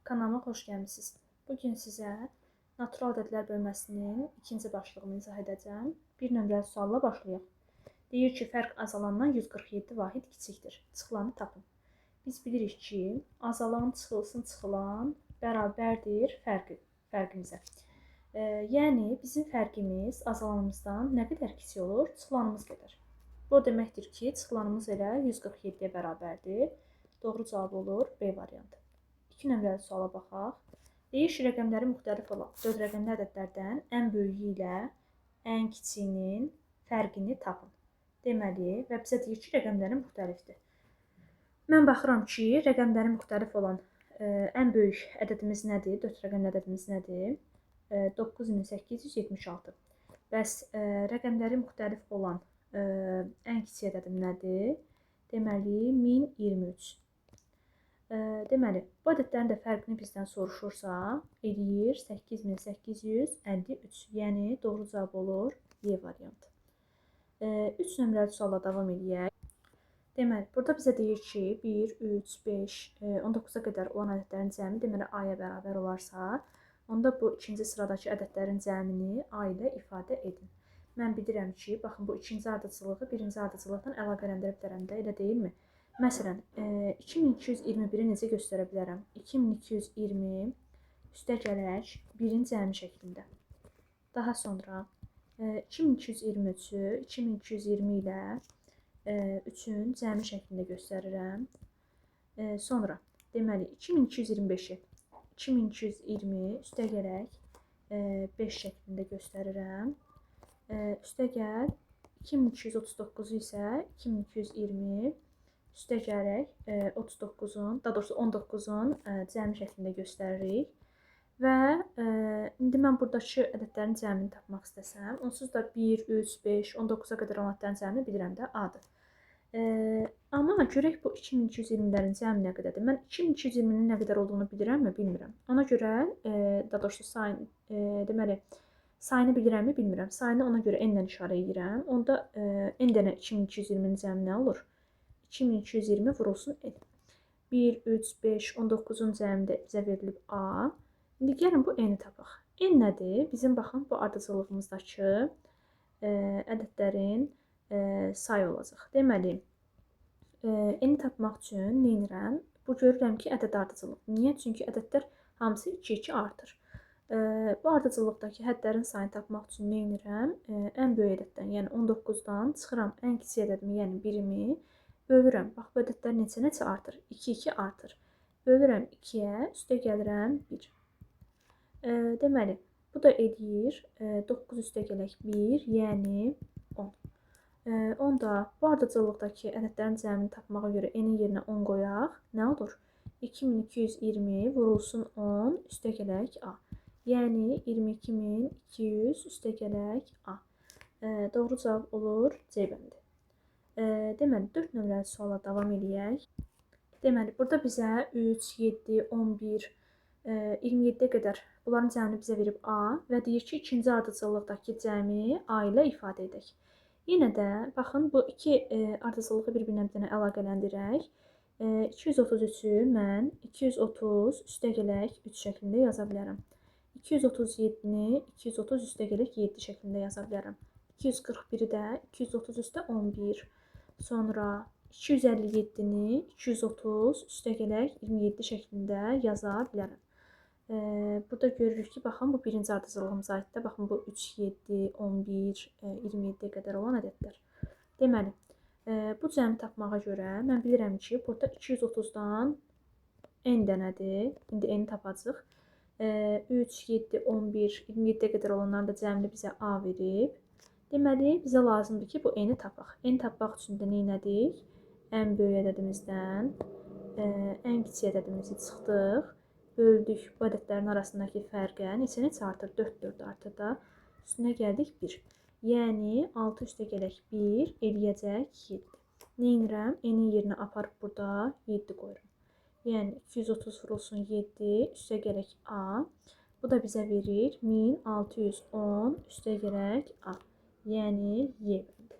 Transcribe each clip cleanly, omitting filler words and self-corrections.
Kanalıma xoş gəlmisiniz. Bugün sizə natural ədədlər bölməsinin ikinci başlığını izah edəcəm. Bir nömrəli sualla başlayaq. Deyir ki, fərq azalandan 147 vahid kiçikdir. Çıxılanı tapın. Biz bilirik ki, azalan çıxılsın çıxılan bərabərdir fərqimizə. Yəni, bizim fərqimiz azalanımızdan nə qədər kiçik olur? Çıxılanımız qədər. Bu deməkdir ki, çıxılanımız elə 147-yə bərabərdir. Doğru cavab olur B variantı. 2 nömrəli suala baxaq. Deyir ki, rəqəmləri müxtəlif olan 4 rəqəmli ədədlərdən ən böyüyü ilə ən kiçiyinin fərqini tapın. Deməli, və bizə deyir ki, rəqəmləri müxtəlifdir. Mən baxıram ki, rəqəmləri müxtəlif olan ən böyük ədədimiz nədir? 4 rəqəmli ədədimiz nədir? 9876. Bəs rəqəmləri müxtəlif olan ən kiçik ədədim nədir? Deməli, 1023. Deməli, bu ədədlərin də fərqini bizdən soruşursa, eləyir 8853. Yəni, doğru cavab olur Y variantı. 3 nömrəli sualla davam edək. Deməli, burada bizə deyir ki, 1, 3, 5, 19-a qədər olan ədədlərin cəmi deməli A-ya bərabər olarsa, onda bu ikinci sıradakı ədədlərin cəmini A ilə ifadə edin. Mən bilirəm ki, baxın, bu ikinci ardıcılığı birinci ardıcılıqdan əlaqələndirə bilərəm də, elə deyilmi? Məsələn, 2221-i necə göstərə bilərəm? 2220 üstəgələk 1-in cəmi şəklində. Daha sonra 2223-ü 2220 ilə 3-ün cəmi şəklində göstərirəm. Sonra, deməli, 2225-i 2220 üstəgələk 5 şəklində göstərirəm. Üstəgəl 2239 isə 2220 üstəgələk 39-un, daha doğrusu 19-un cəmi şəklində göstəririk. Və indi mən buradakı ədədlərin cəmini tapmaq istəsəm, onsuz da 1, 3, 5, 19-a qədər olan ədədlərin cəmini bilirəm də A-dır. Amma görək bu 2220-lərin cəmi nə qədərdir? Mən 2220-nin nə qədər olduğunu bilirəmmi? Bilmirəm. Ona görə, daha doğrusu deməli, sayını bilirəmmi? Bilmirəm. Sayını ona görə n-lə işarə edirəm. Onda n dənə 2220-nin cəmi nə olur? 2220 vurulsun n. 1, 3, 5, 19-un cəmi də bizə verilib A. İndi gəlin bu n-i tapaq. N nədir? Bizim baxın bu ardıcıllığımızdakı ədədlərin sayı olacaq. Deməli, n-i tapmaq üçün nə edirəm? Bu görürəm ki, ədəd ardıcıllıq. Niyə? Çünki ədədlər hamısı 2-2 artır. Bu ardıcıllıqdakı hədlərin sayını tapmaq üçün nə edirəm? Ən böyük ədəddən, yəni 19-dan çıxıram ən kiçik ədədimi, yəni 1-imi bölürəm. Bax, bu ədədlər neçə artır? 2-2 artır. Bölürəm 2-yə, üstə gəlirəm 1. Deməli, bu da edir 9 üstə gələk 1, yəni 10. Onda bu ardıcıllıqdakı ədədlərin cəmini tapmağa görə n-in yerinə 10 qoyaq. Nə olur? 2220 vurulsun 10 üstə gələk A. Yəni 22200 üstə gələk A. Doğru cavab olur C bəndi. Deməli, 4 nömrəli suala davam edək. Deməli, burada bizə 3, 7, 11, 27-yə qədər bunların cəmini bizə verib A və deyir ki, ikinci ardıcıllıqdakı cəmi A ilə ifadə edək. Yenə də, baxın, bu iki ardıcıllığı bir-birinə bir dənə əlaqələndirək. 233-ü mən 230 üstə gələk 3 şəklində yaza bilərəm. 237-ni 230 üstə gələk 7 şəklində yaza bilərəm. 241-i də 230 üstə 11. Sonra 257-ni 230 üstə gələk 27 şəklində yaza bilərəm. Burada görürük ki, baxın, bu birinci ardıcıllığımıza aiddir. Baxın, bu 3, 7, 11, 27-yə qədər olan ədədlər. Deməli, bu cəmi tapmağa görə mən bilirəm ki, burada 230-dan n dənədir. İndi n-i tapacaq. 3, 7, 11, 27-yə qədər olanların da cəmini bizə A verib. Deməli, bizə lazımdır ki, bu n-i tapaq. N tapmaq üçün də neynədik? Ən böyük ədədimizdən ən kiçik ədədimizi çıxdıq. Böldük bu ədədlərin arasındakı fərqə. Neçə artır? 4 artır da. Üstünə gəldik 1. Yəni, 6 üstə gələk 1 eləyəcək 7. Neynirəm? N-in yerinə aparıb burada 7 qoyuram. Yəni, 230 vurulsun 7 üstə gələk A. Bu da bizə verir 1610 üstə gələk A. Yəni, Y bəndi.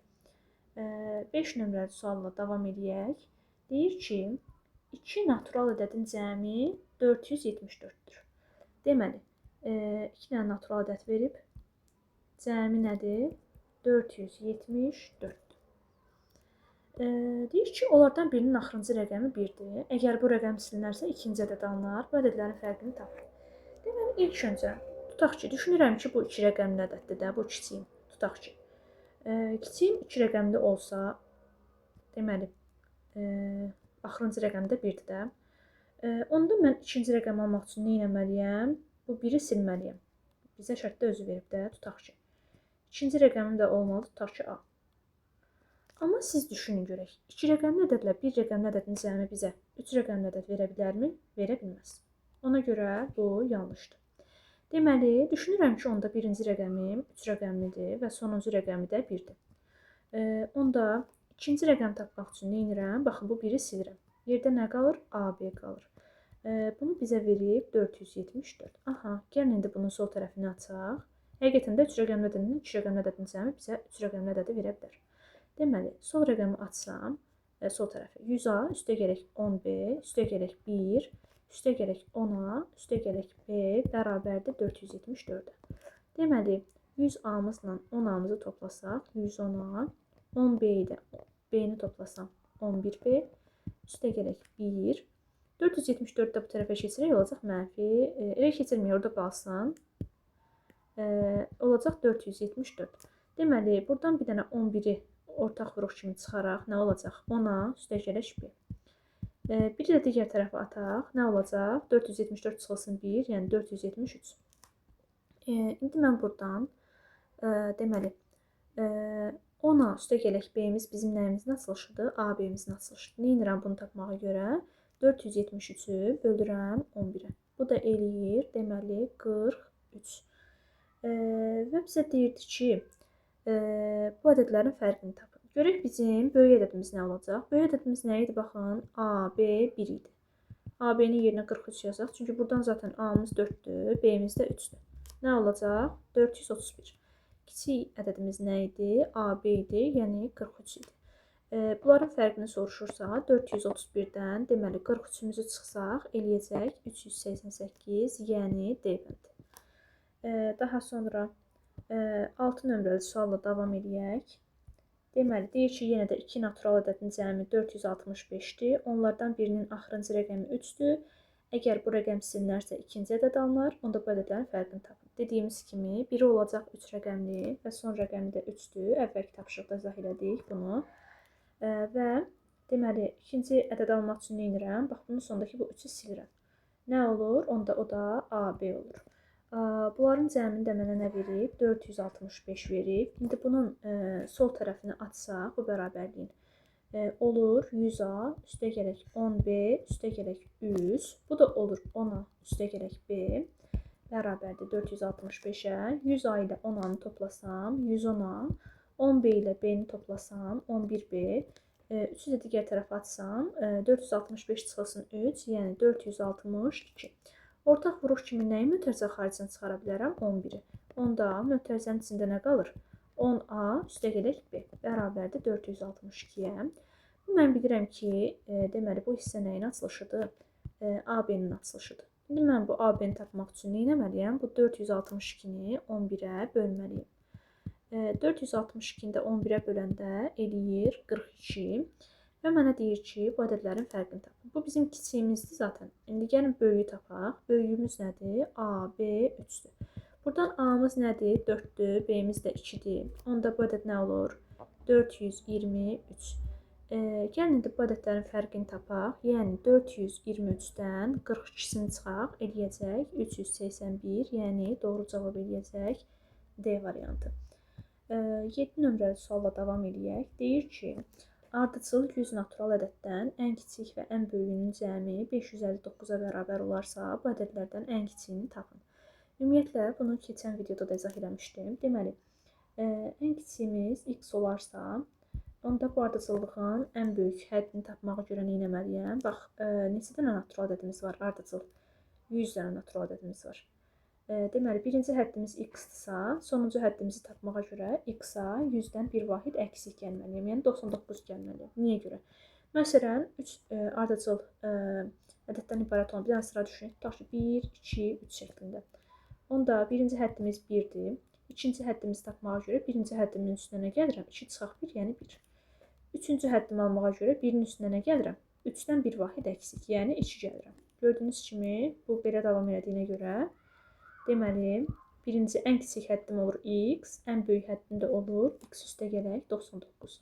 5 nömrəli sualla davam edək. Deyir ki, 2 natural ədədin cəmi 474-dür. Deməli, 2 dənə natural ədəd verib, cəmi nədir? 474. Deyir ki, onlardan birinin axırıncı rəqəmi 1-dir. Əgər bu rəqəm silinərsə, ikinci ədəd alınır. Bu ədədlərin fərqini tapın. Deməli, ilk öncə tutaq ki, düşünürəm ki, bu 2 rəqəmli ədəddir də, bu kiçiyim. Tutaq ki, kiçiyim 2 rəqəmli olsa, deməli, axırıncı rəqəm də 1-dir də. Onda mən ikinci rəqəm almaq üçün nə etməliyəm? Bu 1-i silməliyəm. Bizə şərtdə özü verib də, tutaq ki. İkinci rəqəmim də olmalı, tutaq ki, A. Amma siz düşünün görək. 2 rəqəmli ədədlə 1 rəqəmli ədədin cəmi bizə 3 rəqəmli ədəd verə bilərmi? Verə bilməz. Ona görə bu yanlışdır. Deməli, düşünürəm ki, onda birinci rəqəmim 3 rəqəmlidir və sonuncu rəqəmi də 1-dir. Onda ikinci rəqəm tapmaq üçün nə edirəm? Baxın, bu 1-i silirəm. Yerdə nə qalır? AB qalır. Bunu bizə verib 474. Aha, gəlin indi bunun sol tərəfini açaq. Həqiqətən də 3 rəqəmli ədədin 2 rəqəmli ədədin cəmi bizə 3 rəqəmli ədədi verə bilər. Deməli, sol rəqəmi açsam, sol tərəfi 100A, üstə gələk 10B, üstə gələk 1, üstə gələk 10A, üstə gələk B bərabərdir 474-ə. Deməli, 100A-mızla 10A-mızı toplasaq, 110A, 10B-yi də B-ni toplasam, 11B, üstə gələk 1, 474 də bu tərəfə keçirək, olacaq mənfi, elə keçirmək, orada qalsın, olacaq 474. Deməli, buradan bir dənə 11-i ortaq vuruq kimi çıxaraq, nə olacaq? 10-a üstə gələk B. Biri də digər tərəfə ataq, nə olacaq? 474 çıxılsın 1, yəni 473. İndi mən buradan, deməli, 10-a üstə gələk B-miz bizim nəyimizin açılışıdır? A-B-mizin açılışıdır. Nə edirəm bunu tapmağa görə? 473-ü bölürəm 11-ə. Bu da eləyir, deməli, 43. Və bizə deyirdi ki, bu ədədlərin fərqini tapın. Görək bizim böyük ədədimiz nə olacaq? Böyük ədədimiz nə idi? Baxın, A, B 1 idi. A-B-nin yerinə 43 yazaq. Çünki buradan zaten A-mız 4-dür, B-miz də 3-dür. Nə olacaq? 431. Kiçik ədədimiz nə idi? A-B idi, yəni 43 idi. Bunların fərqini soruşursa, 431-dən deməli 43-ümüzü çıxsaq, eləyəcək 388, yəni D bəndi. Daha sonra 6 nömrəli sualla davam edək. Deməli, deyir ki, yenə də 2 natural ədədin cəmi 465-dir. Onlardan birinin axırıncı rəqəmi 3-dür. Əgər bu rəqəm silinərsə, ikinci ədəd alınır. Onda bu ədədlərin fərqini tapın. Dediyimiz kimi, biri olacaq 3 rəqəmli və son rəqəmi də 3-dür. Əvvəlki tapşırıqda izah elədik bunu. Və deməli, ikinci ədəd almaq üçün nə edirəm? Bax, bunun sonundakı bu 3-ü silirəm. Nə olur? Onda o da AB olur. Bunların cəmini də mənə nə verib? 465 verib. İndi bunun sol tərəfini açsaq, bu bərabərliyin olur 100A, üstə gələk 10B, üstə gələk 100. Bu da olur 10A, üstə gələk B, bərabərdir 465-ə. 100A ilə 10A-nı toplasam, 110A, 10B ilə B-ni toplasam, 11B, 3-ü də digər tərəfə açsam, 465 çıxılsın 3, yəni 462. Ortaq vuruq kimi nəyi mötərizə xaricinə çıxara bilərəm? 11-i. Onda mötərizənin içində nə qalır? 10A üstə gələk B bərabərdir 462-yə. Mən bilirəm ki, deməli, bu hissə nəyin açılışıdır? AB-nin açılışıdır. İndi mən bu AB-ni tapmaq üçün nə etməliyəm? Bu 462-ni 11-ə bölməliyim. 462-ni də 11-ə böləndə eləyir 42. Və mənə deyir ki, bu ədədlərin fərqini tapın. Bu bizim kiçiyimizdir zaten. İndi gəlin böyüyü tapaq. Böyüyümüz nədir? A, B, 3-dür. Buradan A-mız nədir? 4-dür. B-miz də 2-dir. Onda bu ədəd nə olur? 423. Gəlin indi bu ədədlərin fərqini tapaq. Yəni 423-dən 42-sini çıxaq, eləyəcək 381, yəni doğru cavab eləyəcək D variantı. 7 nömrəli sualla davam edək. Deyir ki, ardıcıl 100 natural ədəddən ən kiçik və ən böyüyünün cəmi 559-a bərabər olarsa, bu ədədlərdən ən kiçiyini tapın. Ümumiyyətlə, bunu keçən videoda da izah eləmişdim. Deməli, ən kiçiyimiz x olarsa, onda bu ardıcıllığın ən böyük həddini tapmağa görə nə etməliyəm? Bax, neçə dənə natural ədədimiz var ardıcıl? 100 dənə natural ədədimiz var. Deməli, birinci həddimiz x-dırsa, sonuncu həddimizi tapmağa görə x-a 100-dən bir vahid əksik gəlməliyəm, yəni 99 gəlməliyəm. Niyə görə? Məsələn, 3 ardıcıl ədəddən ibarət olan bir dənə sıra düşünək. Tutaq ki, 1, 2, 3 şəklində. Onda birinci həddimiz 1-dir. İkinci həddimizi tapmağa görə birinci həddimin üstünə nə gəlirəm? 2 çıxaq 1, yəni 1. Üçüncü həddimi almağa görə 1-in üstünə nə gəlirəm? 3-dən bir vahid əksik, yəni 2 gəlirəm. Gördüyünüz kimi, bu belə davam elədiyinə görə, deməli, birinci ən kiçik həddim olur x, ən böyük həddim də olur x üstə gələk 99.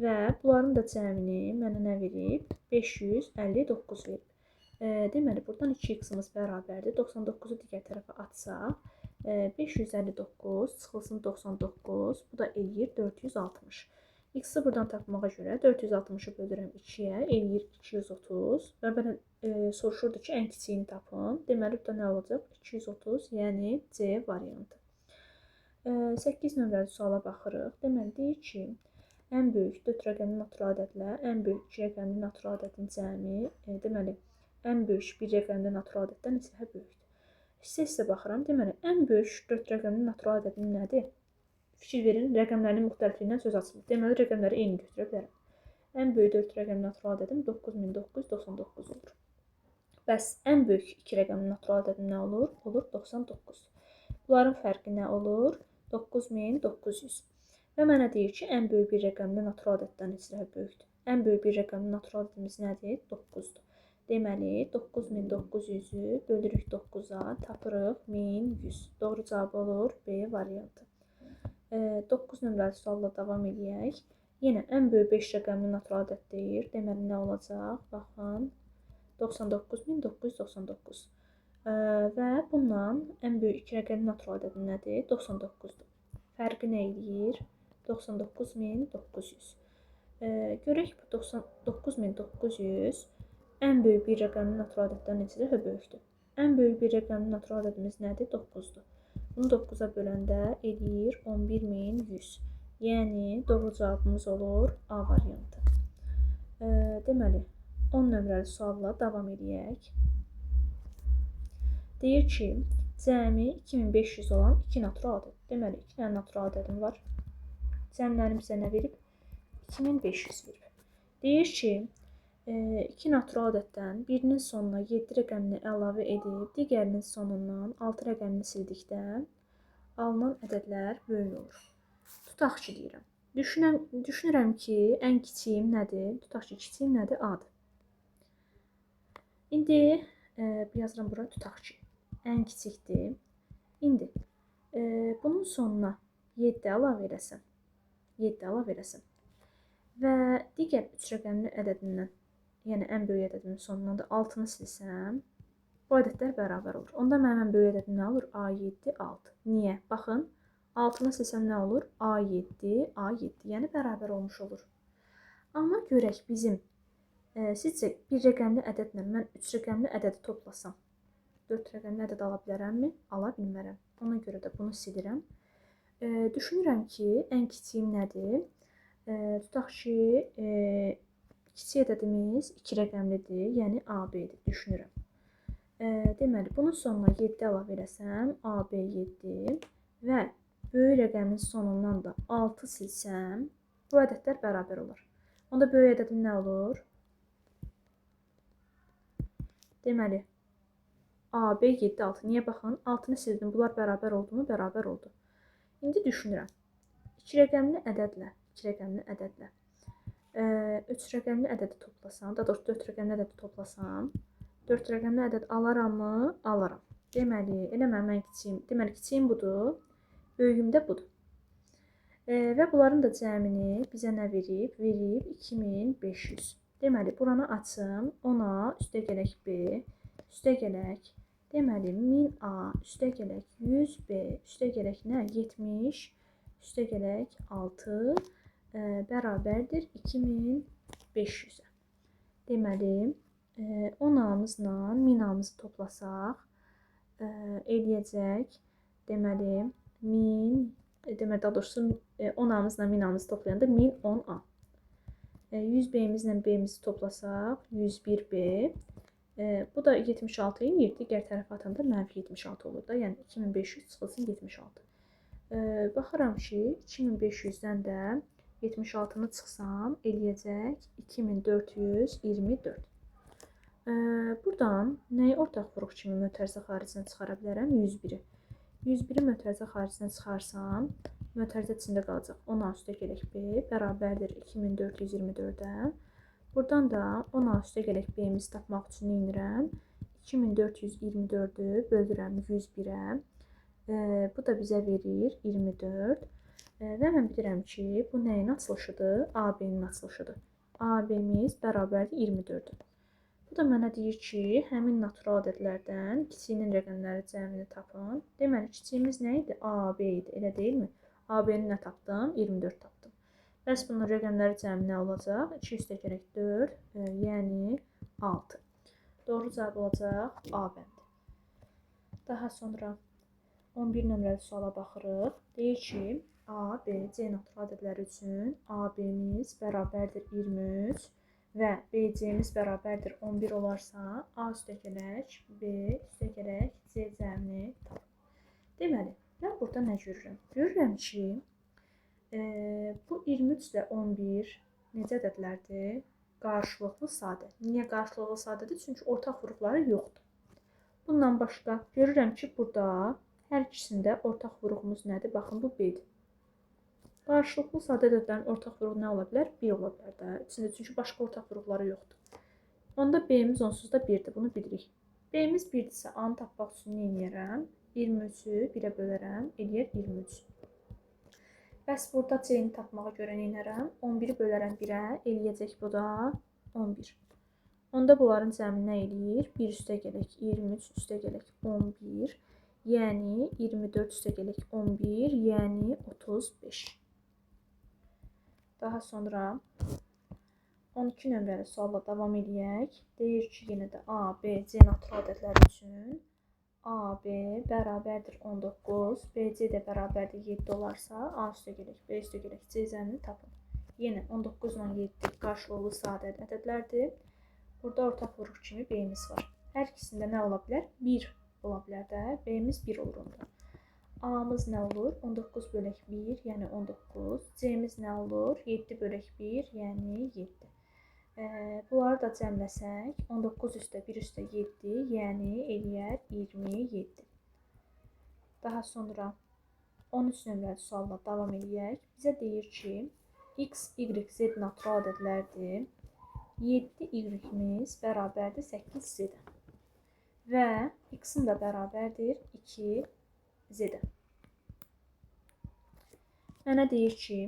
Və bunların da cəmini mənə nə verib? 559 verib. Deməli, buradan 2x-imiz bərabərdir. 99-u digər tərəfə atsaq, 559 çıxılsın 99, bu da eləyir 460. X-i buradan tapmağa görə 460-ı bölürəm 2-yə, eləyir 230. Və mənə soruşurdu ki, ən kiçiyini tapın. Deməli, burada nə olacaq? 230, yəni C variantı. 8 nömrəli suala baxırıq. Deməli, deyir ki, ən böyük 4 rəqəmli natural ədədlə ən böyük 2 rəqəmli natural ədədin cəmi, deməli, ən böyük 1 rəqəmli natural ədəddən neçə böyükdür? Hissə baxıram. Deməli, ən böyük 4 rəqəmli natural ədədin nədir? Fikir verin, rəqəmlərin müxtəlifliyindən söz açılır. Deməli, rəqəmləri eyni götürə bilərəm. Ən böyük 4 rəqəmli natural ədədim 9999 olur. Bəs ən böyük 2 rəqəmli natural ədədim nə olur? Olur 99. Bunların fərqi nə olur? 9900. Və mənə deyir ki, ən böyük bir rəqəmli natural ədəddən neçə dəfə böyükdür? Ən böyük bir rəqəmli natural ədədimiz nədir? 9-dur. Deməli, 9900-ü bölürük 9-a, tapırıq 1100. Doğru cavab olur B variantı. 9 nömrəli sualla davam edək. Yenə ən böyük 5 rəqəmli natural ədəd deyir. Deməli, nə olacaq? Baxın, 99999. Və bundan ən böyük 2 rəqəmli natural ədəd nədir? 99-dur. Fərqi nə eləyir? 99900. Görək bu 99900 ən böyük bir rəqəmli natural ədəddən neçə dəfə böyükdür? Ən böyük bir rəqəmli natural ədədimiz nədir? 9-dur. Bunu 9-a böləndə eləyir 11100. Yəni, doğru cavabımız olur A variantı. Deməli, 10 nömrəli sualla davam edək. Deyir ki, cəmi 2500 olan 2 natural ədəd. Deməli, 2 dənə natural ədədim var. Cəmlərim bizə nə verib? 2500 verib. Deyir ki, 2 natural ədəddən birinin sonuna 7 rəqəmini əlavə edib, digərinin sonundan 6 rəqəmini sildikdə alınan ədədlər böyük olur. Tutaq ki, deyirəm. Düşünürəm ki, ən kiçiyim nədir? Tutaq ki, kiçiyim nədir? A-dır. İndi yazıram bura, tutaq ki, ən kiçikdir. İndi bunun sonuna 7 əlavə eləsəm. 7 əlavə eləsəm. Və digər 3 rəqəmli ədədindən, yəni ən böyük ədədimin sonundan da 6-nı silsəm, bu ədədlər bərabər olur. Onda mənim ən böyük ədədim nə olur? A7, 6. Niyə? Baxın, 6-nı silsəm nə olur? A7, A7. Yəni bərabər olmuş olur. Amma görək bizim, sizcə bir rəqəmli ədədlə mən 3 rəqəmli ədədi toplasam, 4 rəqəmli ədəd ala bilərəmmi? Ala bilmərəm. Ona görə də bunu silirəm. Düşünürəm ki, ən kiçiyim nədir? Tutaq ki, kiçik ədədimiz 2 rəqəmlidir, yəni AB-dir, düşünürəm. Deməli, bunun sonuna 7 əlavə eləsəm, AB7 və böyük rəqəmin sonundan da 6 silsəm, bu ədədlər bərabər olur. Onda böyük ədədim nə olur? Deməli, AB 7, 6. Niyə baxın? 6-nı sildim, bunlar bərabər oldu mu? Bərabər oldu. İndi düşünürəm. 2 rəqəmli ədədlə 3 rəqəmli ədədi toplasam, daha doğrusu 4 rəqəmli ədədi toplasam, 4 rəqəmli ədəd alaramı? Alaram. Deməli, elə mənim ən kiçiyim. Deməli, kiçiyim budur, böyüyüm də budur. Və bunların da cəmini bizə nə verib? Verib 2500. Deməli, buranı açım, 10A, üstə gələk B, üstə gələk. Deməli, 1000A, üstə gələk 100B, üstə gələk nə? 70, üstə gələk 6, bərabərdir 2500-ə. Deməli, 10A-mızla 1000A-mızı toplasaq, eləyəcək, deməli, 1000, deməli, daha doğrusu 10A-mızla 1000A-mızı toplayanda 1010A. 100B-imizlə B-mizi toplasaq, 101B. Bu da 76 eləyir, digər tərəfə atanda mənfi 76 olur da, yəni 2500 çıxılsın 76. Baxıram ki, 2500-dən də 76-nı çıxsam eləyəcək 2424. Buradan nəyi ortaq vuruq kimi mötərizə xaricinə çıxara bilərəm? 101-i. 101-i mötərizə xaricinə çıxarsam, mötərizə içində qalacaq 10a üstə gələk b bərabərdir 2424-ə. Buradan da 10a üstə gələk b-mizi tapmaq üçün nə edirəm? 2424-ü bölürəm 101-ə. Bu da bizə verir 24. Və mən bilirəm ki, bu nəyin açılışıdır? AB-nin açılışıdır. AB-miz bərabərdir 24-ə. Bu da mənə deyir ki, həmin natural ədədlərdən kiçiyinin rəqəmləri cəmini tapın. Deməli, kiçiyimiz nə idi? AB idi, elə deyilmi? AB-ni nə tapdım? 24 tapdım. Bəs bunun rəqəmləri cəmi nə olacaq? 2 üstə gələk 4, yəni 6. Doğru cavab olacaq A bəndi. Daha sonra 11 nömrəli suala baxırıq. Deyir ki, A, B, C natural ədədləri üçün AB-miz bərabərdir 23 və BC-miz bərabərdir 11 olarsa, A üstə gələk, B üstə gələk, C cəmini tapın. Deməli, mən burada nə görürəm? Görürəm ki, bu 23 ilə 11 necə ədədlərdir? Qarşılıqlı sadə. Niyə qarşılıqlı sadədir? Çünki ortaq vuruqları yoxdur. Bundan başqa görürəm ki, burada hər ikisində ortaq vuruğumuz nədir? Baxın, bu B-dir. Qarşılıqlı sadə ədədlərin ortaq vuruğu nə ola bilər? 1 ola bilər də. İçində çünki başqa ortaq vuruqları yoxdur. Onda B-miz onsuz da 1-dir. Bunu bilirik. B-miz 1-dirsə A-nı tapmaq üçün nə edirəm? 23-ü 1-ə bölərəm. Eləyər 23. Bəs burada C-ni tapmağa görə nə edirəm? 11-i bölərəm 1-ə. Eləyəcək bu da 11. Onda bunların cəmi nə eləyir? 1 üstə gələk 23 üstə gələk 11. Yəni 24 üstə gələk 11. Yəni 35. Daha sonra 12 nömrəli sualla davam edək. Deyir ki, yenə də A, B, C natural ədədləri üçün A, B bərabərdir 19, B, C də bərabərdir 7 olarsa, A üstə gələk, B üstə gələk, C cəmini tapın. Yenə 19 ilə 7 qarşılıqlı sadə ədədlərdir. Burada ortaq vuruq kimi B-miz var. Hər ikisində nə ola bilər? 1 ola bilər də. B-miz 1 olur onda. A-mız nə olur? 19 bölək 1, yəni 19. C-miz nə olur? 7 bölək 1, yəni 7. Bunları da cəmləsək, 19 üstə 1 üstə 7, yəni eləyər 27. Daha sonra 13 nömrəli sualla davam edək. Bizə deyir ki, X, Y, Z natural ədədlərdir. 7Y-miz bərabərdir 8Z-ə. Və X-in də bərabərdir 2Z-ə. Mənə deyir ki,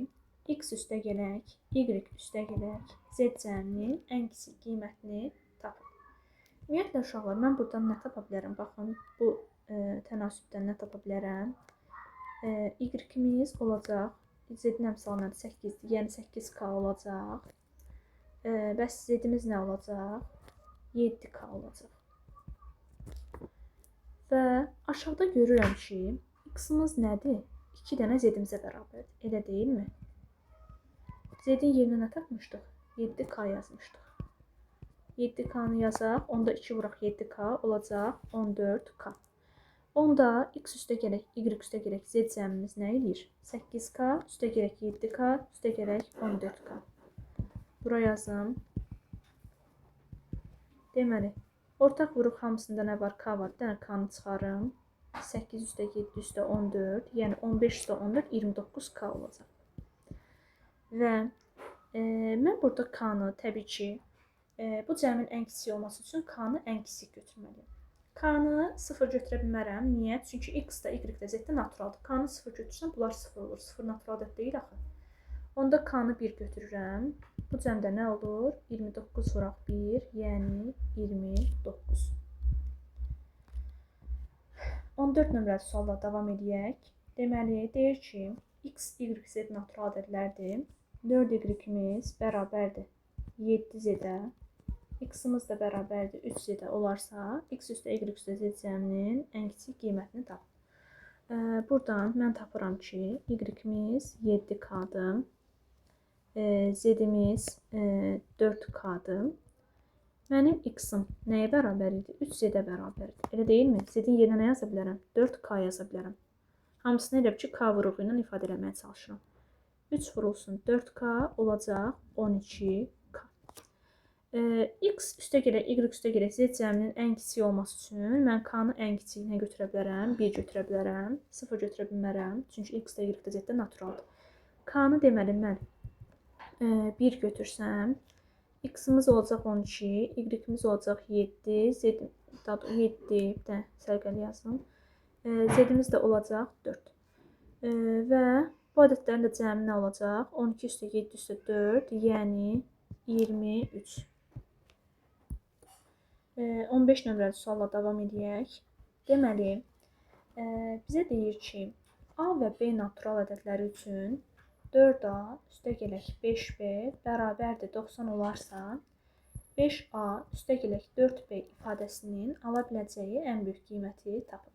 X üstə gələk, Y üstə gələk, Z cəminin ən kiçik qiymətini tapın. Ümumiyyətlə, uşaqlar, mən buradan nə tapa bilərəm? Baxın, bu tənasübdən nə tapa bilərəm? Y-miz olacaq, Z-in əmsalı 8-dir, yəni 8K olacaq. Bəs Z-imiz nə olacaq? 7K olacaq. Və aşağıda görürəm ki, X-imiz nədir? 2 dənə Z-imizə bərabərdir. Elə deyilmi? Z-in yerinə nə tapmışdıq? 7K yazmışdıq. 7K-nı yazaq, onda 2 vuraq 7K olacaq 14K. Onda X üstə gələk, Y üstə gələk, Z cəmimiz nə edir? 8K üstə gələk 7K üstə gələk 14K. Bura yazım. Deməli, ortaq vuruq hamısında nə var? K var. Bir dənə K-nı çıxarım. 8 üstə 7 üstə 14, yəni 15 üstə 14, 29K olacaq. Və mən burada K-nı təbii ki, bu cəmin ən kiçik olması üçün K-nı ən kiçik götürməliyim. K-nı 0 götürə bilmərəm. Niyə? Çünki X da, Y da, Z də naturaldır. K-nı 0 götürsəm, bunlar 0 olur. 0 natural ədəd deyil axı. Onda K-nı 1 götürürəm. Bu cəmdə nə olur? 29 vuraq 1, yəni 29. 14 nömrəli sualla davam edək. Deməli, deyir ki, X, Y, Z natural ədədlərdir. 4Y-miz bərabərdir 7Z-ə. X-imiz də bərabərdir 3Z-ə olarsa, X üstə Y üstə Z cəminin ən kiçik qiymətini tapın. Buradan mən tapıram ki, Y-miz 7K-dır. Z-imiz 4K-dır. Mənim X-im nəyə bərabər idi? 3Z-ə bərabərdir. Elə deyilmi? Z-in yerinə nə yaza bilərəm? 4K yaza bilərəm. Hamısını elə ki, K vuruğu ilə ifadə eləməyə çalışıram. 3 vurulsun 4k olacaq 12k. X üstəgələk, Y üstəgələk Z cəminin ən kiçik olması üçün mən k-nı ən kiçiyinə götürə bilərəm, 1 götürə bilərəm, 0 götürə bilmərəm, çünki X də Y də Z də naturaldır. K-nı deməli mən 1 götürsəm, X-imiz olacaq 12, Y-imiz olacaq 7, Z 7, bir də sərgəli yazdım. Z-imiz də olacaq 4. Və bu ədədlərin də cəmi nə olacaq? 12 üstə 7 üstə 4, yəni 23. 15 nömrəli sualla davam edək. Deməli, bizə deyir ki, A və B natural ədədləri üçün 4A üstəgələk 5B bərabərdir 90 olarsa, 5A üstəgələk 4B ifadəsinin ala biləcəyi ən böyük qiyməti tapın.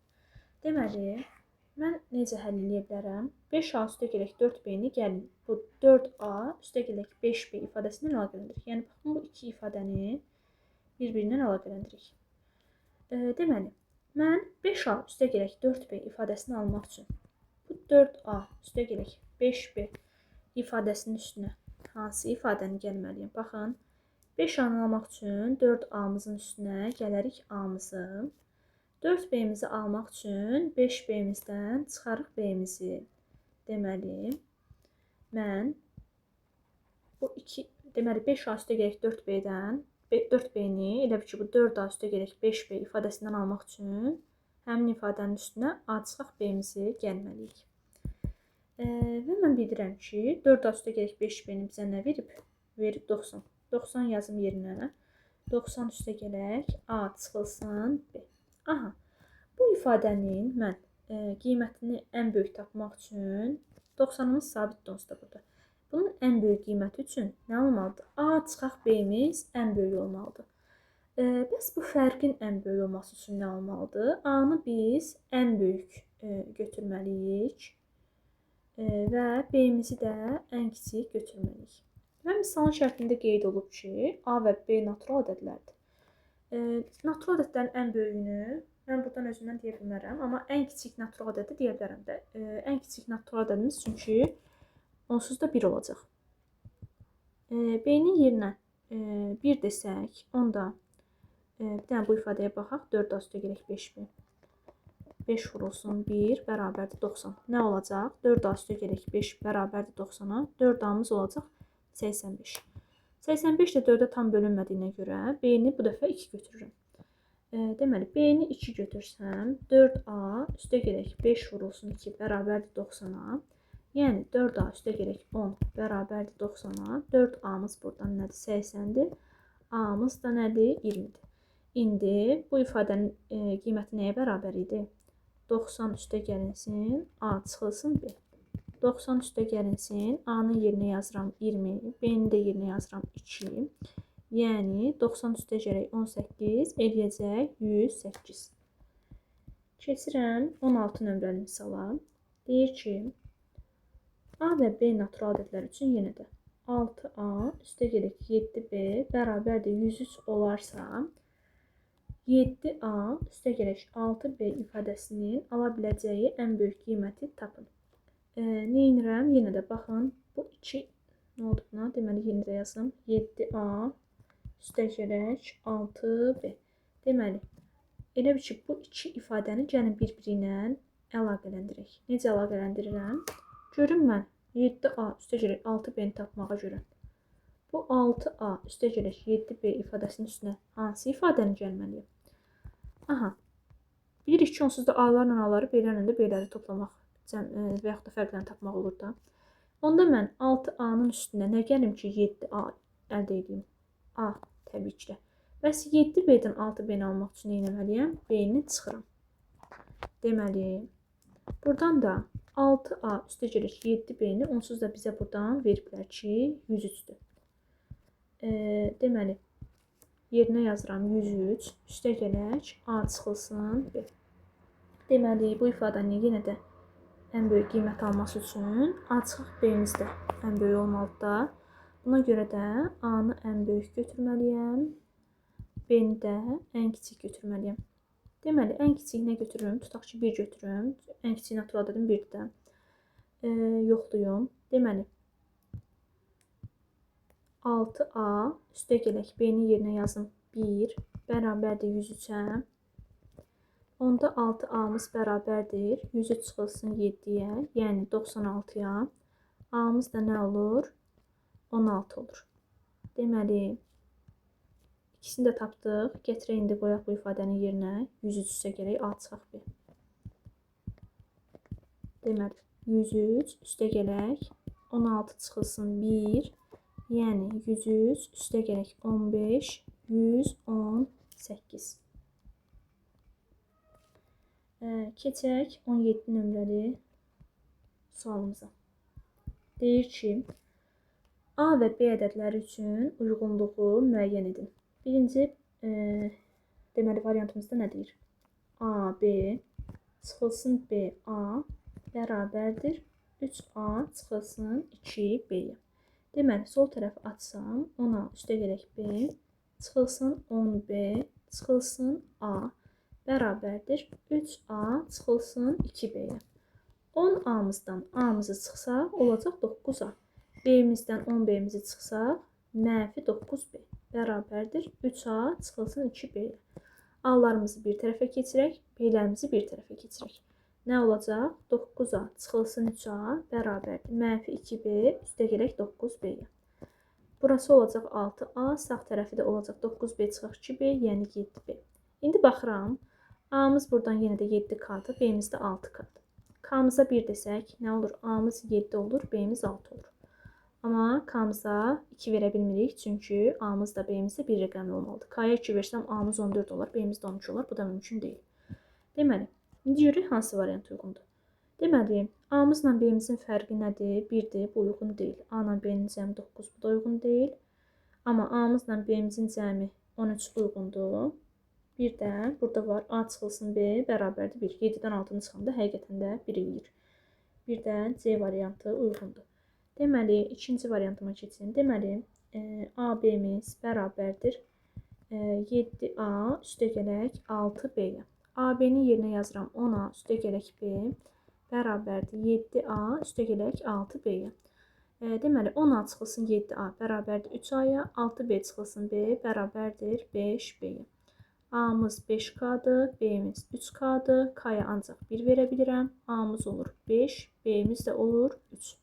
Deməli, mən necə həll edə bilərəm? 5A üstəgələk 4B-ni gəlin bu 4A üstəgələk 5B ifadəsindən əlaqələndirik. Yəni, baxın, bu iki ifadəni bir-birindən əlaqələndirik. Deməli, mən 5A üstəgələk 4B ifadəsini almaq üçün bu 4A üstəgələk 5B ifadəsinin üstünə hansı ifadəni gəlməliyim? Baxın, 5A-nı almaq üçün 4A-mızın üstünə gələrik A-mızı. 4B-mizi almaq üçün 5B-mizdən çıxarıq B-mizi. Deməli, mən bu 5A üstəgələk 4B-dən 4B-ni elə ki, bu 4A üstəgələk 5B ifadəsindən almaq üçün həmin ifadənin üstünə A çıxaq B-mizi gəlməliyik. Və mən bildirəm ki, 4A üstəgələk 5B-ni bizə nə verib? Verib 90. 90 yazım yerinə. 90 üstəgələk A çıxılsın B. Aha, bu ifadənin mən qiymətini ən böyük tapmaq üçün 90-ımız sabitdir onsuz da burada. Bunun ən böyük qiyməti üçün nə olmalıdır? A çıxaq B-miz ən böyük olmalıdır. Bəs bu fərqin ən böyük olması üçün nə olmalıdır? A-nı biz ən böyük götürməliyik və B-mizi də ən kiçik götürməliyik. Və misalın şərtində qeyd olub ki, A və B natural ədədlərdir. Natural ədədlərin ən böyüyünü mən buradan özümdən deyə bilmərəm, amma ən kiçik natural ədədi deyə bilərəm də. Ən kiçik natural ədədimiz çünki onsuz da 1 olacaq. B-nin yerinə 1 desək, onda bir dənə bu ifadəyə baxaq. 4A üstəgələk 5B. 5 vurulsun 1 bərabərdir 90. Nə olacaq? 4A üstəgələk 5 bərabərdir 90-a. 4A-mız olacaq 85. 85 də 4-ə tam bölünmədiyinə görə B-ni bu dəfə 2 götürürəm. Deməli, B-ni 2 götürsəm, 4A üstəgələk 5 vurulsun 2 bərabərdir 90-a. Yəni 4A üstəgələk 10 bərabərdir 90-a. 4A-mız buradan nədir? 80-dir. A-mız da nədir? 20-dir. İndi bu ifadənin qiyməti nəyə bərabər idi? 90 üstə gəlinsin, A çıxılsın B. 90 üstə gəlinsin, A-nın yerinə yazıram 20, B-ni də yerinə yazıram 2. Yəni 90 üstə gələk 18, eləyəcək 108. Keçirəm 16 nömrəli misala. Deyir ki, A və B natural ədədlər üçün yenə də 6A üstəgələk 7B bərabərdir 103 olarsa, 7A üstəgələk 6B ifadəsinin ala biləcəyi ən böyük qiyməti tapın. Neynirəm? Yenə də baxın, bu 2 nə oldu buna? Deməli, yenə də yazım. 7A üstəgələk 6B. Deməli, elə bir ki, bu 2 ifadəni gəlin bir-biri ilə əlaqələndirək. Necə əlaqələndirirəm? Görün mən 7A üstəgələk 6B-ni tapmağa görə bu 6A üstəgələk 7B ifadəsinin üstünə hansı ifadəni gəlməliyim? Aha, bilirik ki, onsuz da A-larla A-ları, B-lərlə də B-ləri toplamaq və yaxud da fərqlərini tapmaq olur da. Onda mən 6A-nın üstünə nə gəlim ki, 7A əldə edeyim? A, təbii ki də. Bəs 7B-dən 6B-ni almaq üçün nə etməliyəm? B-ni çıxıram. Deməli, buradan da 6A üstəgələk 7B-ni onsuz da bizə buradan veriblər ki, 103-dür. Deməli, yerinə yazıram 103, üstəgələk A çıxılsın B. Deməli, bu ifadənin yenə də ən böyük qiymət alması üçün A çıxıq B-miz də ən böyük olmalıdır da. Buna görə də A-nı ən böyük götürməliyəm, B-ni də ən kiçik götürməliyəm. Deməli, ən kiçik nə götürürüm? Tutaq ki, 1 götürürüm. Ən kiçik natural ədədim 1-dir də. Yoxlayım. Deməli, 6A üstəgələk B-ni yerinə yazın 1 bərabərdir 103-ə. Onda 6A-mız bərabərdir 100 çıxılsın 7-yə, yəni 96-ya. A-mız da nə olur? 16 olur. Deməli, ikisini də tapdıq. Gətirək indi qoyaq bu ifadənin yerinə. 103 üstəgələk A çıxaq B. Deməli, 103 üstəgələk 16 çıxılsın 1, yəni 103 üstəgələk 15, 118. Keçək 17 nömrəli sualımıza. Deyir ki, A və B ədədləri üçün uyğunluğu müəyyən edin. Birinci deməli variantımızda nə deyir? A, B çıxılsın B, A bərabərdir 3A çıxılsın 2B-yə. Deməli, sol tərəfi açsam, 10A üstəgələk B çıxılsın 10B çıxılsın A bərabərdir 3A çıxılsın 2B-yə. 10A-mızdan A-mızı çıxsaq, olacaq 9A. B-mizdən 10B-mizi çıxsaq, mənfi 9B bərabərdir 3A çıxılsın 2B-yə. A-larımızı bir tərəfə keçirək, B-lərimizi bir tərəfə keçirək. Nə olacaq? 9A çıxılsın 3A bərabərdir mənfi 2B üstəgələk 9B-yə. Burası olacaq 6A, sağ tərəfi də olacaq 9B çıxıq 2B, yəni 7B. İndi baxıram, A-mız buradan yenə də 7K-dır, B-miz də 6K-dır. K-mıza 1 desək, nə olur? A-mız 7 olur, B-miz 6 olur. Amma K-mıza 2 verə bilmirik, çünki A-mız da B-miz də bir rəqəmli olmalıdır. K-ya 2 versəm, A-mız 14 olar, B-miz də 13 olar. Bu da mümkün deyil. Deməli, indi görək hansı variant uyğundur. Deməli, A-mızla B-mizin fərqi nədir? 1-dir, bu uyğun deyil. A-la B-nin cəmi 9, bu da uyğun deyil. Amma A-mızla B-mizin cəmi 13 uyğundur. Bir də burada var A çıxılsın B bərabərdir 1. 7-dən 6-nı çıxanda həqiqətən də 1 eləyir. Bir də C variantı uyğundur. Deməli, ikinci variantıma keçin. Deməli, AB-miz bərabərdir 7A üstəgələk 6B-yə. AB-nin yerinə yazıram 10A üstəgələk B bərabərdir 7A üstəgələk 6B-yə. Deməli, 10A çıxılsın 7A bərabərdir 3A-ya, 6B çıxılsın B bərabərdir 5B-yə. A-mız 5K-dır, B-miz 3K-dır. K-ya ancaq 1 verə bilirəm. A-mız olur 5, B-miz də olur 3.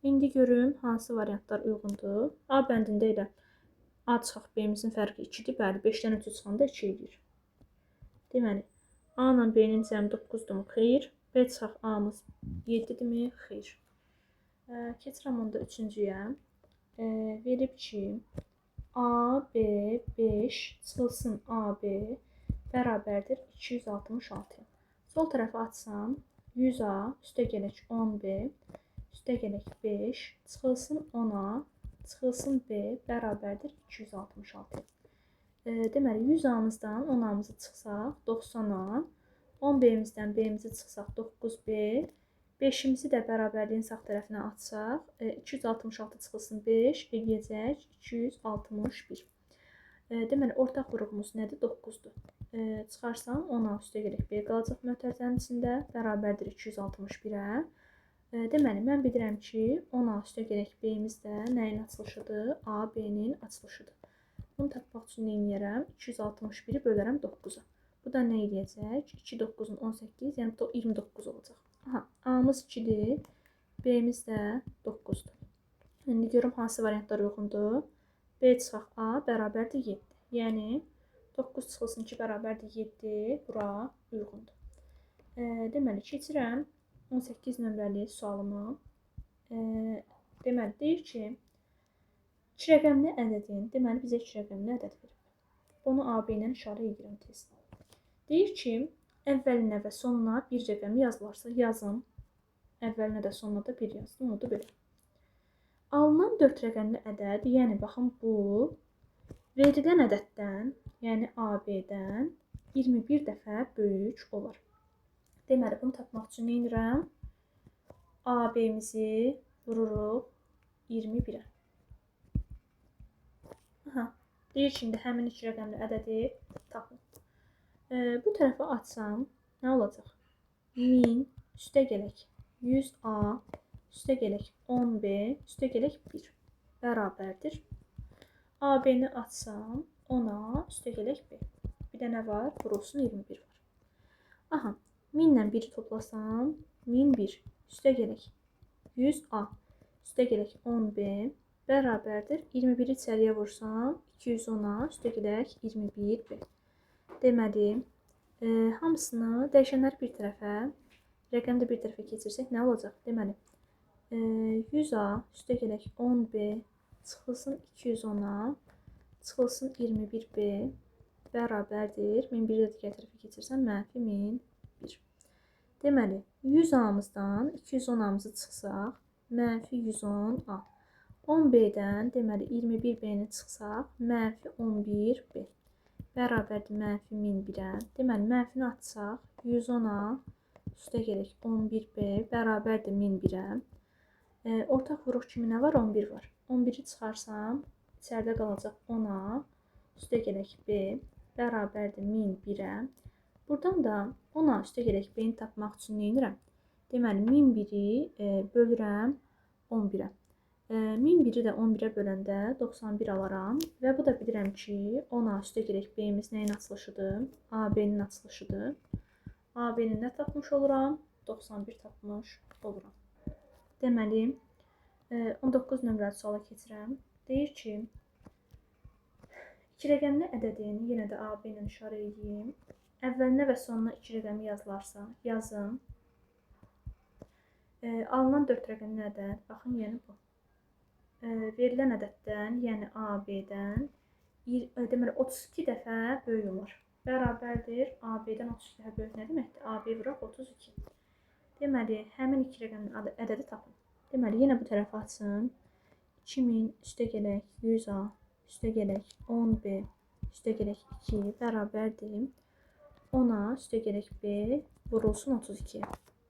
İndi görüm hansı variantlar uyğundur. A bəndində elə A çıxaq B-mizin fərqi 2-dir. Bəli, 5-dən 3 çıxanda 2 eləyir. Deməli, A ilə B-nin cəmi 9-durmu? Xeyr. B çıxaq A-mız 7-dirmi? Xeyr. Keçirəm onda üçüncüyə. Verib ki, AB 5 çıxılsın AB bərabərdir 266. Sol tərəfi açsam, 100A üstəgələk 10B üstəgələk 5 çıxılsın 10A çıxılsın B bərabərdir 266. Deməli, 100A-mızdan 10A-mızı çıxsaq 90A, 10B-mizdən B-mizi çıxsaq 9B, 5-imizi də bərabərliyin sağ tərəfinə açsaq, 266 çıxılsın 5 eləyəcək 261. Deməli, ortaq qruğumuz nədir? 9-dur. Çıxarsam 10A üstəgələk B qalacaq mötərizənin içində, bərabərdir 261-ə. Deməli, mən bilirəm ki, 10A üstəgələk B-miz də nəyin açılışıdır? A, B-nin açılışıdır. Bunu tapmaq üçün nə edərəm? 261-i bölərəm 9-a. Bu da nə eləyəcək? 2, 9-un 18, yəni bu da 29 olacaq. Aha, A-mız 2-dir, B-miz də 9-dur. İndi görüm hansı variantlar uyğundur. B çıxaq A bərabərdir 7. Yəni, 9 çıxılsın 2 bərabərdir 7, bura uyğundur. Deməli, keçirəm 18 nömrəli sualımı. Deməli, deyir ki, 2 rəqəmli ədədin, deməli, bizə 2 rəqəmli ədəd verib. Onu AB ilə işarə edirəm tez. Deyir ki, əvvəlinə və sonuna bir rəqəmi yazılarsa yazın. Əvvəlinə də sonuna da 1 yazdım, o da belə. Alınan 4 rəqəmli ədəd, yəni baxın bu, verilən ədəddən, yəni AB-dən 21 dəfə böyük olar. Deməli, bunu tapmaq üçün nə edirəm? AB-mizi vururuq 21-ə. Deyir ki, indi həmin 2 rəqəmli ədədi tapın. Bu tərəfə açsam, nə olacaq? 1000 üstəgələk 100A üstəgələk 10B üstəgələk 1. bərabərdir. AB-ni atsam 10A üstəgələk B. Bir də nə var? Vurulsun 21 var. Aha, 1000 ilə 1-i toplasam 1001 üstəgələk 100A üstəgələk 10B bərabərdir. 21-i içəriyə vursam 210A üstəgələk 21B. Deməli, hamısını dəyişənləri bir tərəfə, rəqəmi də bir tərəfə keçirsək nə olacaq? Deməli, 100A üstəgələk 10B çıxılsın 210A çıxılsın 21B bərabərdir. 1001-i də digər tərəfə keçirsəm mənfi 1001. Deməli, 100A-mızdan 210A-mızı çıxsaq, mənfi 110A. 10B-dən, deməli, 21B-ni çıxsaq, mənfi 11B. Bərabərdir mənfi 1001-ə. Deməli, mənfini atsaq, 110A üstəgələk 11B bərabərdir 1001-ə. Ortaq vuruq kimi nə var? 11 var. 11-i çıxarsam, içəridə qalacaq 10A üstəgələk B bərabərdir 1001-ə. Buradan da 10A üstəgələk B-ni tapmaq üçün nə edirəm? Deməli, 1001-i bölürəm 11-ə. 1001-i də 11-ə böləndə 91 alaram və bu da bilirəm ki, 10A üstəgələk B-miz nəyin açılışıdır? AB-nin açılışıdır. AB-ni nə tapmış oluram? 91 tapmış oluram. Deməli, 19 nömrəli suala keçirəm. Deyir ki, 2 rəqəmli ədədin, yenə də AB ilə işarə edeyim. Əvvəlinə və sonuna 2 rəqəmi yazılarsa, yazın. Alınan 4 rəqəmli ədəd, baxın, yəni bu. Verilən ədəddən, yəni AB-dən, deməli, 32 dəfə böyük olar. Bərabərdir, AB-dən 32 dəfə böyük nə deməkdir? AB vuraq 32. Deməli, həmin 2 rəqəmli ədədi tapın. Deməli, yenə bu tərəfə açın. 2000 üstəgələk 100A üstəgələk 10B üstəgələk 2 bərabərdir. 10A üstəgələk B vurulsun 32.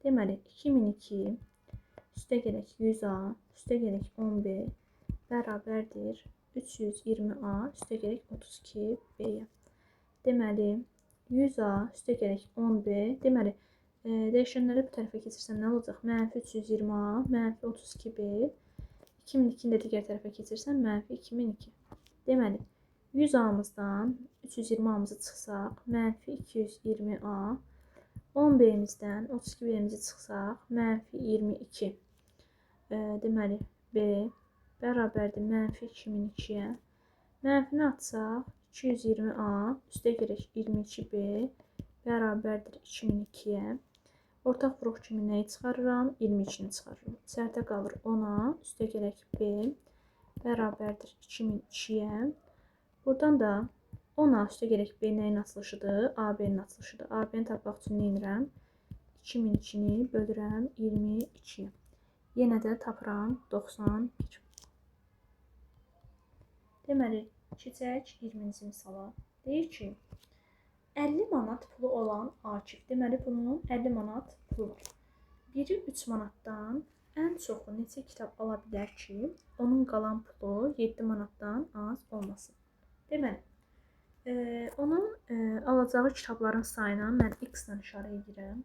Deməli, 2002 üstəgələk 100A üstəgələk 10B bərabərdir 320A üstəgələk 32B-yə. Deməli, 100A üstəgələk 10B, deməli, dəyişənləri bu tərəfə keçirsəm nə olacaq? Mənfi 320A, mənfi 32B, 2002-ni də digər tərəfə keçirsəm mənfi 2002. Deməli, 100A-mızdan 320A-mızı çıxsaq, mənfi 220A, 10B-mizdən 32B-mizi çıxsaq, mənfi 22. Deməli, B bərabərdir mənfi 2002-yə. Mənfini atsaq, 220A üstəgələk 22B bərabərdir 2002-yə. Ortaq vuruq kimi nəyi çıxarıram? 22-ni çıxarıram. İçəridə qalır 10A üstəgələk B bərabərdir 2002-yə. Buradan da 10A üstəgələk B nəyin açılışıdır? AB-nin açılışıdır. AB-ni tapmaq üçün nə edirəm? 2002-ni bölürəm 22-yə. Yenə də tapıram 91. Deməli, keçək 20-ci misala. Deyir ki, 50 manat pulu olan Akif. Deməli, bunun 50 manat pulu var. Biri 3 manatdan ən çoxu neçə kitab ala bilər ki, onun qalan pulu 7 manatdan az olmasın. Deməli, onun alacağı kitabların sayına mən X ilə işarə edirəm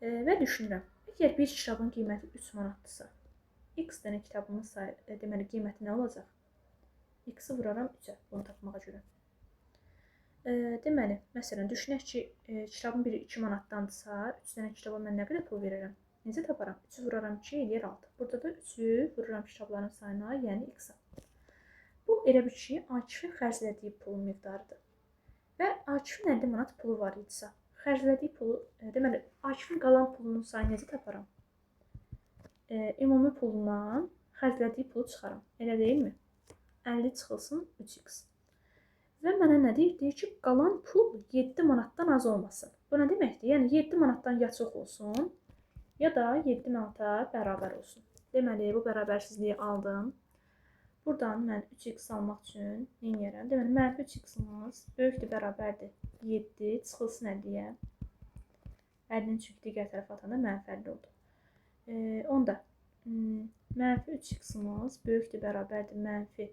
və düşünürəm. Əgər bir kitabın qiyməti 3 manatdırsa, X dənə kitabının deməli, qiyməti nə olacaq? X-i vuraram 3-ə, bunu tapmağa görə. Deməli, məsələn, düşünək ki, kitabın biri 2 manatdandırsa, 3 dənə kitaba mən nə qədər pul verirəm? Necə taparam? 3-ü vuraram 2, eləyər 6. Burada da 3-ü vururam kitabların sayına, yəni X-a. Bu, elə bir ki, Akifin xərclədiyi pulun miqdarıdır. Və Akifin 50 manat pulu var idisə, xərclədiyi pulu, deməli, Akifin qalan pulunun sayını necə taparam? Ümumi pulundan xərclədiyi pulu çıxaram. Elə deyilmi? 50 çıxılsın 3x. Və mənə nə deyir? Deyir ki, qalan pul 7 manatdan az olmasın. Bu nə deməkdir? Yəni 7 manatdan ya çox olsun, ya da 7 manata bərabər olsun. Deməli, bu bərabərsizliyi aldım. Buradan mən 3x almaq üçün nə edirəm? Deməli, mənfi 3x-imiz böyükdür, bərabərdir 7, çıxılsın 50-yə. 50-ni çünki digər tərəfə atanda mənfi 50 oldu. Onda mənfi 3x-imiz böyükdür, bərabərdir mənfi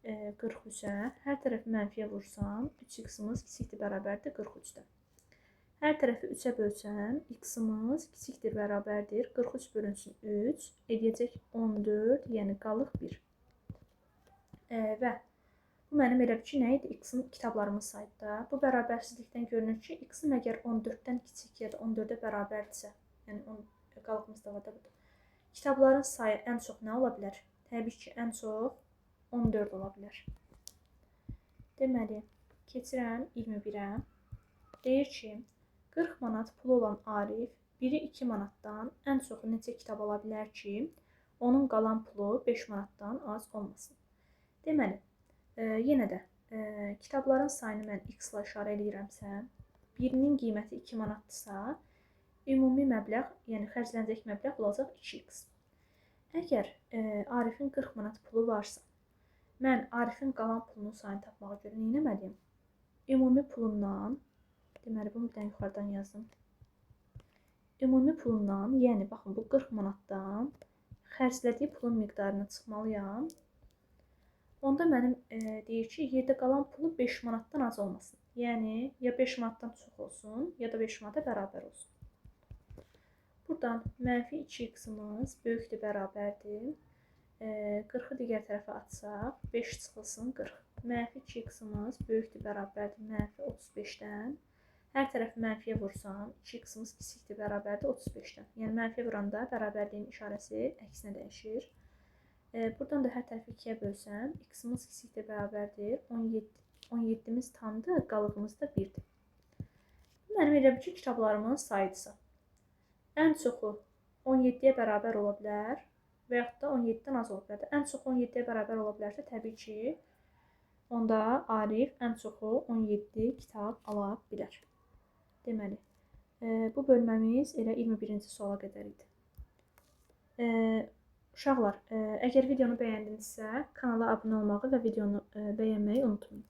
43-ə. Hər tərəfi mənfiyə vursam, 3x-imiz kiçikdir, bərabərdir 43-dən. Hər tərəfi 3-ə bölsəm, x-imiz kiçikdir, bərabərdir 43 bölünsün 3, edəcək 14, yəni qalıq 1. Və bu mənim elə bil ki, nə idi? X-in kitablarımın sayıdır. Bu bərabərsizlikdən görünür ki, X-im əgər 14-dən kiçik ya da 14-ə bərabərdirsə, yəni qalıqımız da budur. Kitabların sayı ən çox nə ola bilər? Təbii ki, ən çox 14 ola bilər. Deməli, keçirəm 21-ə. Deyir ki, 40 manat pulu olan Arif biri 2 manatdan ən çoxu neçə kitab ala bilər ki, onun qalan pulu 5 manatdan az olmasın. Deməli, yenə də kitabların sayını mən x-la işarə edirəmsə, birinin qiyməti 2 manatdırsa, ümumi məbləğ, yəni xərclənəcək məbləğ olacaq 2x. Əgər Arifin 40 manat pulu varsa, mən Arifin qalan pulunun sayını tapmağa görə nə etməliyəm? Ümumi pulundan, deməli bunu bir dənə yuxarıdan yazdım. Ümumi pulundan, yəni baxın bu 40 manatdan xərclədiyi pulun miqdarını çıxmalıyam. Onda mənim deyir ki, yerdə qalan pulu 5 manatdan az olmasın. Yəni ya 5 manatdan çox olsun, ya da 5 manata bərabər olsun. Buradan mənfi 2x-imiz böyükdür, bərabərdir. 40-ı digər tərəfə atsaq, 5 çıxılsın 40. Mənfi 2x-imiz böyükdür, bərabərdir mənfi 35-dən. Hər tərəfi mənfiyə vursam, 2x-imiz kiçikdir, bərabərdir 35-dən. Yəni mənfiyə vuranda bərabərliyin işarəsi əksinə dəyişir. Buradan da hər tərəfi 2-yə bölsəm, x-imiz kiçikdir, bərabərdir 17. 17-miz tamdır, qalığımız da 1-dir. Mənim elə bil ki, kitablarımın sayıdırsa. Ən çoxu 17-yə bərabər ola bilər və yaxud da 17-dən az ola bilər. Ən çoxu 17-yə bərabər ola bilərsə, təbii ki, onda Arif ən çoxu 17 kitab ala bilər. Deməli, bu bölməmiz elə 21-ci suala qədər idi. Uşaqlar, əgər videonu bəyəndinizsə, kanala abunə olmağı və videonu bəyənməyi unutmayın.